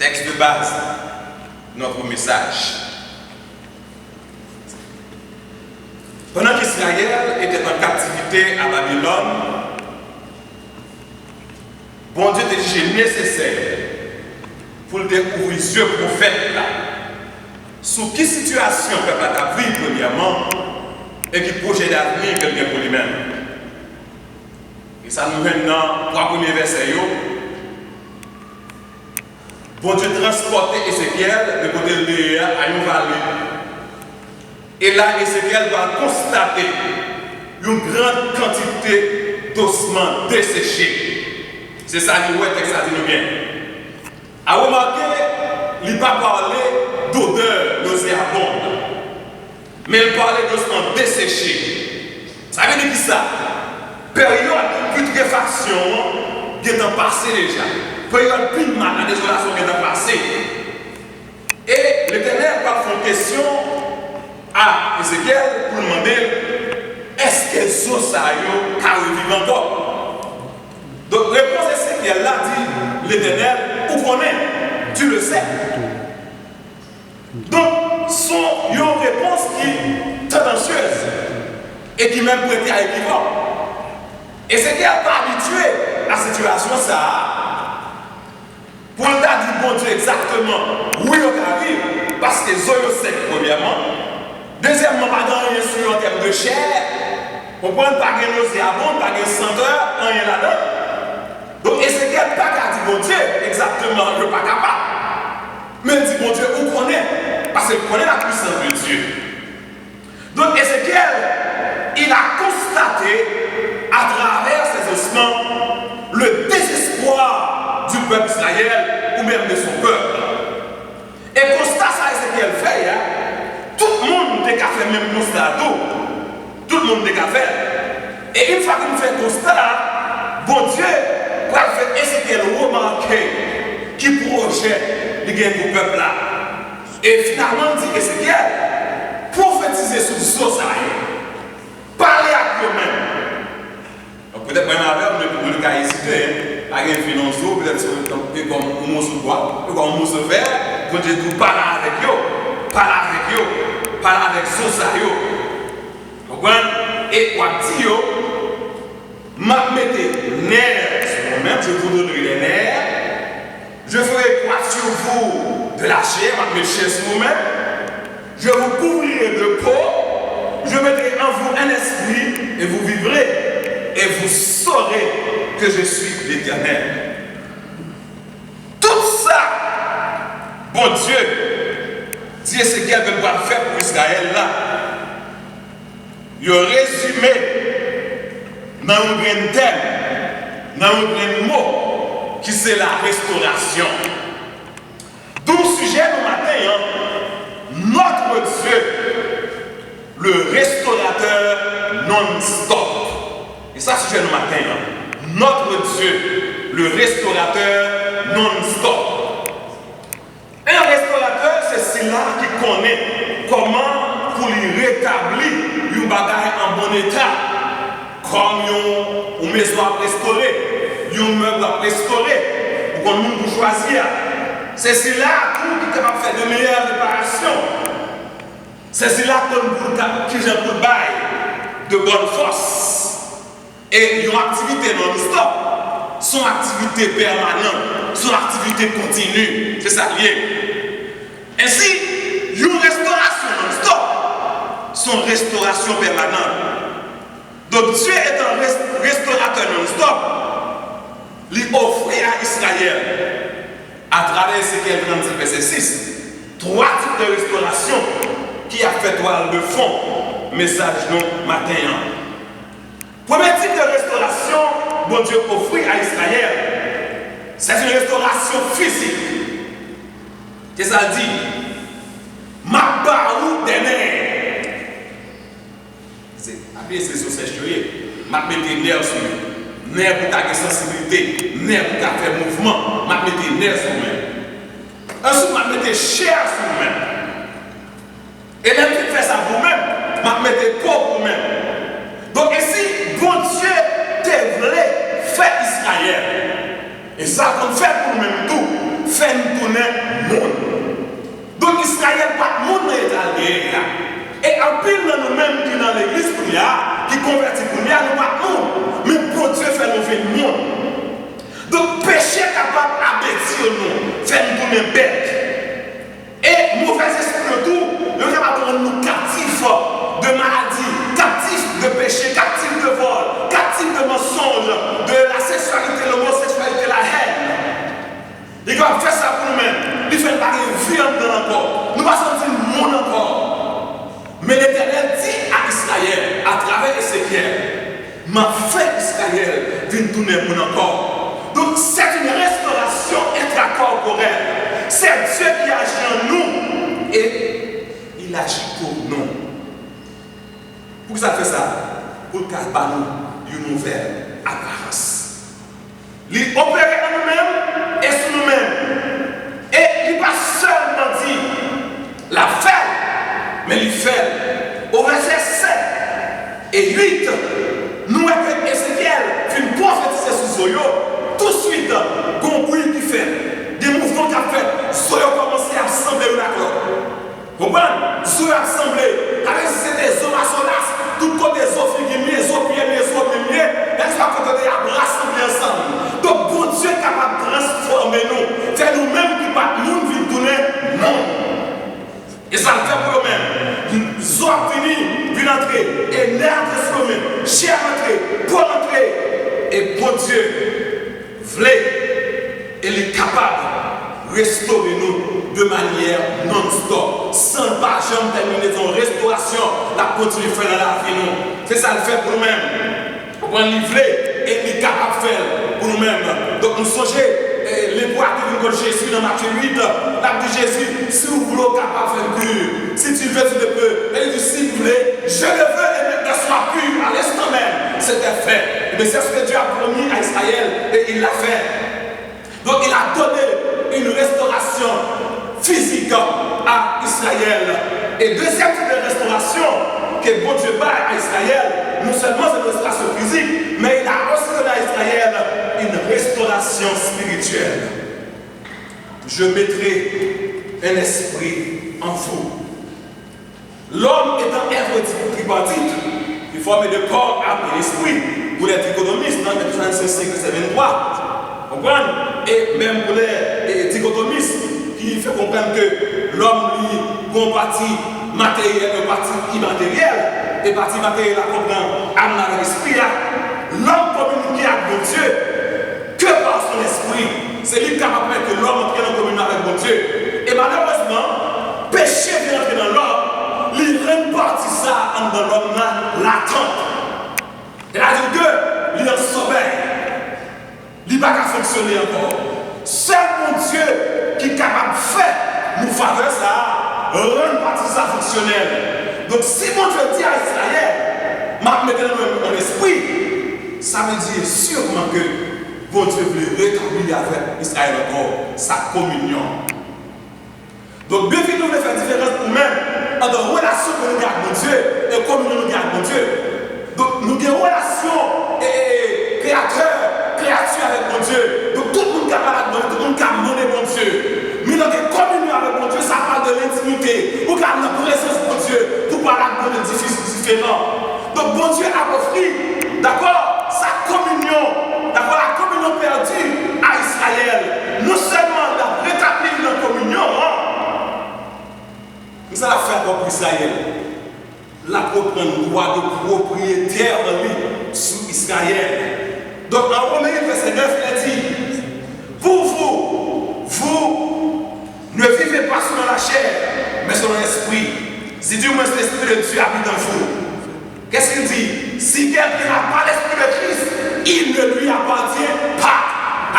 Texte de base, notre message. Pendant qu'Israël était en captivité à Babylone, bon Dieu était jugé nécessaire pour le découvrir ce prophète là. Sous quelle situation le peuple a vécu premièrement et qui projet d'avenir quelqu'un pour lui-même. Et ça nous mène dans trois premiers versets. Bon Dieu transportait Ézéchiel de côté de Léa à une vallée. Et là, Ézéchiel va constater une grande quantité d'ossements desséchés. C'est ça que le texte a dit nous bien. À remarquer, il n'a pas parlé d'odeur nauséabonde, mais il parlait d'ossements desséchés. Ça veut dire ça? Période de putréfaction qui est passé déjà. Période plus mal, la désolation qui est passée. Et l'Éternel va faire une question à Ézéchiel pour demander est-ce que ce Sosayo a revivé encore? Donc, réponse Ézéchiel là dit l'Éternel, où qu'on est, tu le sais. Donc, son une réponse qui est tendancieuse et qui même prêtée à équivoque. Ézéchiel n'est pas habitué à la situation ça. Pour le dire bon Dieu exactement, oui, on arrive, parce que Zoyo sec, premièrement. Deuxièmement, pas dans rien sur en termes de chair. On ne prend pas de nauséabond, pas de senteur, rien là-dedans. Donc, Ézéchiel n'a pas dit bon Dieu exactement, je ne suis pas capable. Mais il dit bon Dieu, où qu'on est? Parce qu'il connaît la puissance de Dieu. Donc, Ézéchiel, il a constaté à travers ses ossements le désespoir du peuple Israël ou même de son peuple. Et constat ça, Ézéchiel fait, hein? Tout le monde a fait le même constat. Tout le monde a fait. Et une fois qu'il fait constat, bon Dieu va faire Ézéchiel remarquer qui projette le gain du peuple là. Et finalement, il dit Ézéchiel, prophétiser sur le Sosayo, parler à eux-mêmes. Peut-être même avec le cas hésité, avec un financier, peut-être comme un mot sur quoi, comme un mot sur faire, bon Dieu dit parler avec eux, parler avec eux. Parler avec Sosayo. Et quoi dire, m'a mettez nerfs sur vous-même, je vous donnerai les nerfs. Je ferai quoi sur vous de la chair, m'a mettez chair sur vous-même. Je vous couvrirai de peau. Je mettrai en vous un esprit et vous vivrez. Et vous saurez que je suis l'Éternel. Tout ça, bon Dieu, Dieu c'est qu'elle veut faire pour Israël là. Il a résumé dans un grand thème, dans un grand mot, qui c'est la restauration. D'où le sujet du matin, hein, notre Dieu, le restaurateur non-stop. Et ça, sujet du matin, hein, notre Dieu, le restaurateur non-stop. Un restaurateur, c'est celui-là qui connaît comment pour lui rétablir une bagaille en bon état. Comme une maison à restaurer, un meuble à restaurer, ou comme nous choisir. C'est celui-là qui est capable de faire de meilleures réparations. C'est celui-là qui j'ai pour le bail de bonne force. Et une activité non-stop. Son activité permanente, son activité continue, c'est ça lié. Ainsi, une restauration non-stop, son restauration permanente. Donc Dieu est un restaurateur non-stop. Il offre à Israël, à travers Ézéchiel 37, verset 6, trois types de restauration qui a fait toile de fond, message non matin. Premier type de restauration, bon Dieu offre à Israël, c'est une restauration physique. Qu'est-ce que ça dit? Ma barou des nerfs. C'est sur ces choses. Ma mette des nerfs sur lui. Nerfs pour ta sensibilité, nerfs pour ta faire mouvement. Ma mette des nerfs sur lui. Ensuite, ma mette chair sur vous-même. Et même si tu fais ça vous-même, ma mette corps pour vous-même. Donc ici, bon Dieu te voulait faire Israël. Et ça qu'on fait pour nous-mêmes tout, fait nous tourner pile dans nous-mêmes qui dans l'église pour qui convertit pour nous pas nous. Mais pour Dieu fait nous venir monde. Donc péché capable d'abaisser nous, faire nous tourner bête. Et mauvais esprit de tout, nous sommes capable de rendre nous captifs de maladies, captifs de péché, captifs de vol, captifs de mensonges, de la sexualité, l'homosexualité, la haine. Il va faire ça pour nous-mêmes. Il fait pas une vie dans encore. Nous ne pas sentir le monde encore. Mais l'Éternel dit à Israël, à travers Ézéchiel, m'a fait Israël d'une tourner mon encore. Donc c'est une restauration intracorporelle. C'est Dieu qui agit en nous et il agit pour nous. Pourquoi ça fait ça? Pour qu'il nous une nouvelle apparence. Il opère en nous-mêmes et sur nous-mêmes. Et il n'est pas seulement dit la fait, mais il fait. Au verset 7 et 8, nous avec Ézéchiel, une prophétie sur Zoyo. Tout de suite, Gombouille qui fait, des mouvements qui a fait, Zoyo commencé à assembler la clope. Vous comprenez? Zoyo a assemblé, avec c'était Zoma Solas, tout côté des eaux figues, les eaux pieds, les eaux pieds, elles sont côté à rassembler ensemble. Donc, bon Dieu est capable de transformer nous, faire nous-mêmes qui pas nous vivre tourner, non. Et ça le fait pour eux-mêmes. Zoyo a fini, vient entrer, et l'air de se même, cher entrer, pour entrer, et bon Dieu, elle est capable de restaurer nous de manière non-stop, sans pas jamais terminer son restauration, la continue de faire dans la vie. C'est ça le fait pour nous-mêmes. On va livrer et il est capable de faire pour nous-mêmes. Donc nous songeons les bois qui viennent de Jésus dans Matthieu 8, la de Jésus, si vous voulez capable de faire pur, si tu veux, tu le peux. Et il dit, si vous voulez, je le veux et maintenant sois pur à l'instant même. C'était fait. Mais c'est ce que Dieu a promis à Israël et il l'a fait. Donc il a donné une restauration physique à Israël. Et deuxième type de restauration que bon Dieu bat à Israël, non seulement c'est une restauration physique, mais il a aussi donné à Israël une restauration spirituelle. Je mettrai un esprit en vous. L'homme étant être tripartite, il faut mettre de corps, âme et esprit. Pour les dichotomistes, dans les 35 verset 23, comprenez? Et même pour les dichotomistes, qui fait comprendre que l'homme, lui, une partie matérielle, une partie immatérielle, et partie matérielle, la comprend âme et esprit. L'homme communique avec mon Dieu que par son esprit. C'est lui qui capable de mettre l'homme qui est en communion avec mon Dieu. Et malheureusement, péché vient entrer dans l'homme, il répartit ça dans l'homme l'attente. C'est-à-dire que l'homme sommeil, il n'a pas fonctionner encore. Seul mon Dieu qui est capable de faire nous faveur ça, rendre partie ça fonctionnel. Donc si mon Dieu dit à Israël, m'a mettre dans mon esprit, ça veut dire sûrement que bon Dieu veut rétablir avec Israël encore sa communion. Donc bien que nous voulons faire différence pour nous-mêmes entre relation que nous avons avec mon Dieu et communion que nous avons avec mon Dieu. Donc nous avons une relation créature avec mon Dieu. Donc tout le monde est capable de tout le monde qui a monnaie mon Dieu. Mais nous avons une communion avec mon Dieu, ça parle de l'intimité. Ou car la présence de mon Dieu pour parler de monde différents. Donc bon Dieu a offert, d'accord, sa communion, d'accord, la communion perdue à Israël. Non seulement la rétablir la communion, nous allons faire pour Israël. La prendre droit de propriétaire en lui sur Israël. Donc en Romains verset 9, il dit, pour vous ne vivez pas selon la chair, mais selon l'esprit. Si Dieu moins l'esprit de Dieu habite en vous. Qu'est-ce qu'il dit? Si quelqu'un n'a pas l'esprit de Christ, il ne lui appartient pas.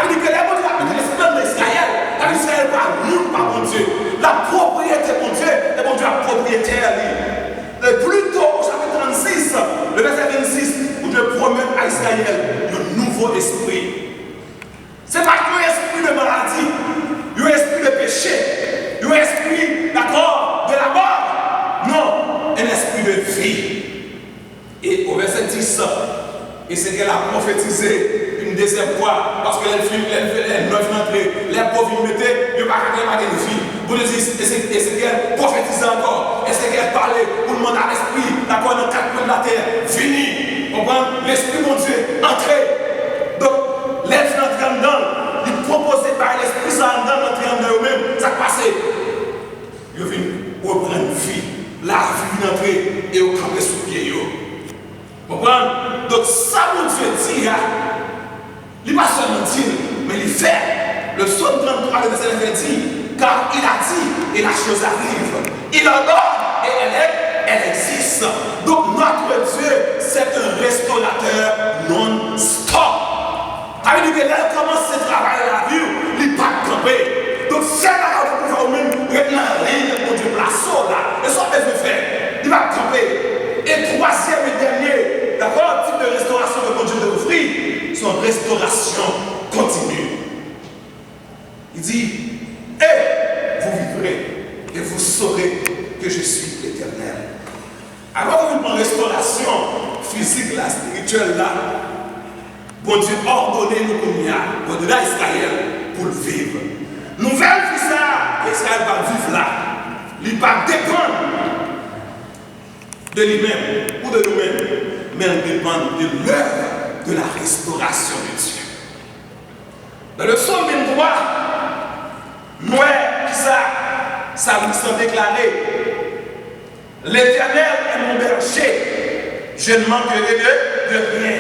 Il dit que les gens qui habitent l'esprit d'Israël, l'Israël va par mon Dieu. La propriété de mon Dieu, et mon Dieu a propriétaire. Plutôt au chapitre 36, le verset 26, où Dieu promet à Israël le nouveau esprit. Ce n'est pas un esprit de maladie, un esprit de péché, un esprit, d'accord, de la mort. Non, un esprit de vie. Et au verset 10, et c'est qu'elle a prophétisé une deuxième fois, parce qu'elle est neuf entrée, les pauvres mettaient, il n'y a pas de vie. Pour le dire, et c'est qu'elle prophétisait encore, et c'est qu'elle Michel parlait pour demander à l'esprit, d'accord, dans 4 coins de la terre, fini. Comprendre? L'esprit, mon Dieu, entrez. Donc, l'être entré dedans, il proposait par l'esprit, ça dedans, entrer dedans eux-mêmes, ça passait. Ils viennent reprendre vie, la vie vient entrer et au camper sous pied. Comprendre? Donc, ça, mon Dieu dit, il n'est pas seulement dit, mais il fait. Le psaume 33, le verset 9 dit, car il a dit et la chose arrive. Il en donne et elle existe. Donc notre Dieu, c'est un restaurateur non-stop. Ça veut dire que là, il commence ce travail dans la vie, il n'est pas campé. Donc c'est là qu'on peut faire même maintenant ligne pour Dieu place là. Et ça, on peut faire. Il va camper. Et troisième et dernier, d'accord, type de restauration que Dieu veut offrir, son restauration continue. Il dit, vous vivrez et vous saurez que je suis l'Éternel. Alors que vous en restauration physique, là, spirituelle, là, bon Dieu ordonné nous comme il y a, bon Dieu Israël pour le vivre. Nouvelle vie ça, Israël va vivre là. Il ne va pas dépendre de lui-même ou de nous-mêmes, mais il dépend de l'œuvre de la restauration de Dieu. Dans le psaume 23, ça nous sont déclaré. L'Éternel est mon berger, je ne manquerai de rien.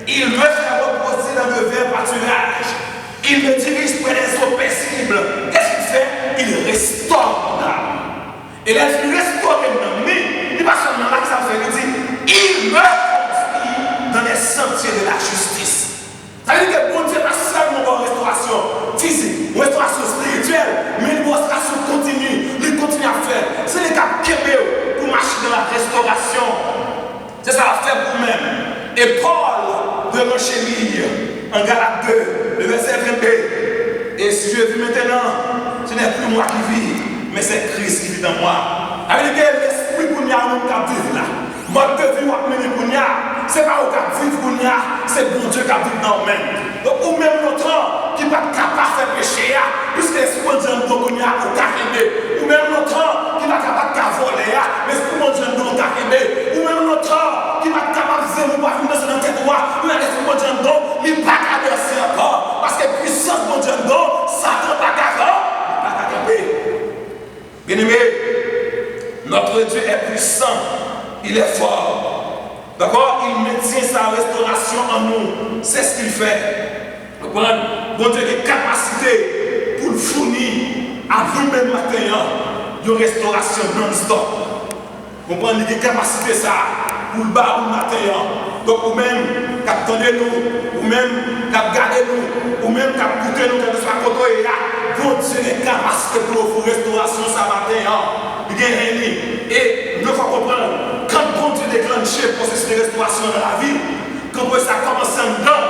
Il me fait reposer dans de verts pâturages. Il me dirige près des eaux paisibles. Qu'est-ce qu'il fait? Il restaure mon âme. Et là, il restaure mon âme. Il n'est pas seulement là que ça fait, il dit, il me conduit dans les sentiers de la justice. Ça veut dire que bon Dieu n'a pas seulement une restauration physique, une restauration spirituelle, mais une restauration continue. Il continue à faire. C'est les cas Kébéo pour marcher dans la restauration. C'est ça à faire pour vous-même. Et Paul de Rochely, en Galates 2, le verset 22. Et si je vis maintenant, ce n'est plus moi qui vis, mais c'est Christ qui vit dans moi. Avec l'esprit qu'on y a, nous qui vivons là. Mode de vie, ce n'est pas au cap vivre qu'on y a, c'est bon Dieu qui vit dans nous-mêmes. Donc, ou même notre qui n'est pas capable de faire péché, puisque l'esprit de Dieu qu'on y a, au carré. Ou même notre qui n'est pas capable de voler, mais l'esprit de Dieu qu'on a carré. Ou même notre qui n'est pas capable de faire nous pas dans cette tête droite, mais l'esprit de Dieu qu'on il n'est pas capable de faire encore. Parce que puissance de Dieu qu'on Satan pas capable, il n'est pas capable. Bien aimé, notre Dieu est puissant, il est fort. D'accord? Il maintient sa restauration en nous. C'est ce qu'il fait. Bon Dieu a des capacités pour fournir à vous-même matin une restauration non-stop. Vous comprenez? Il a des capacités ça pour le bas ou le matin. Donc, vous-même, qui attendez nous, vous-même, qui regardez nous, vous-même, qui écoutez nous, que nous soyons côté là, bon Dieu a des capacités pour vous restauration ça matin. Il y a rien. Et nous devons comprendre, quand bon Dieu déclenche le processus de restauration dans la vie, quand ça commence en dedans,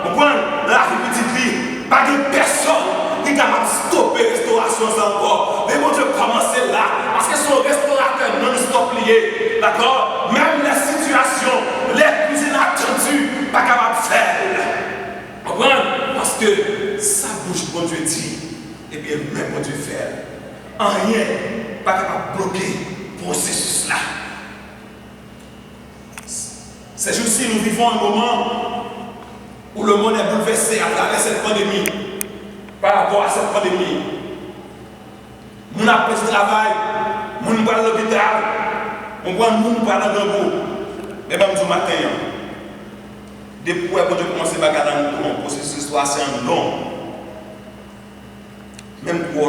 vous comprenez, dans la vie petite vie, pas de personne qui est capable de stopper la restauration encore. Mais bon Dieu commence là, parce que son restaurateur non-stop lié, d'accord? Même les situations les plus inattendues, pas capable de faire. Vous comprenez? Parce que sa bouche, bon Dieu dit, et bien même bon Dieu fait. En rien, pas capable de bloquer le processus là. Ces jours-ci, nous vivons un moment où le monde est bouleversé à travers cette pandémie. Par rapport à cette pandémie. Nous avons pris du travail, nous parlons à l'hôpital, nous parlons à Gambou. Mais même du matin, depuis que nous commençons à faire un processus assez long, même pour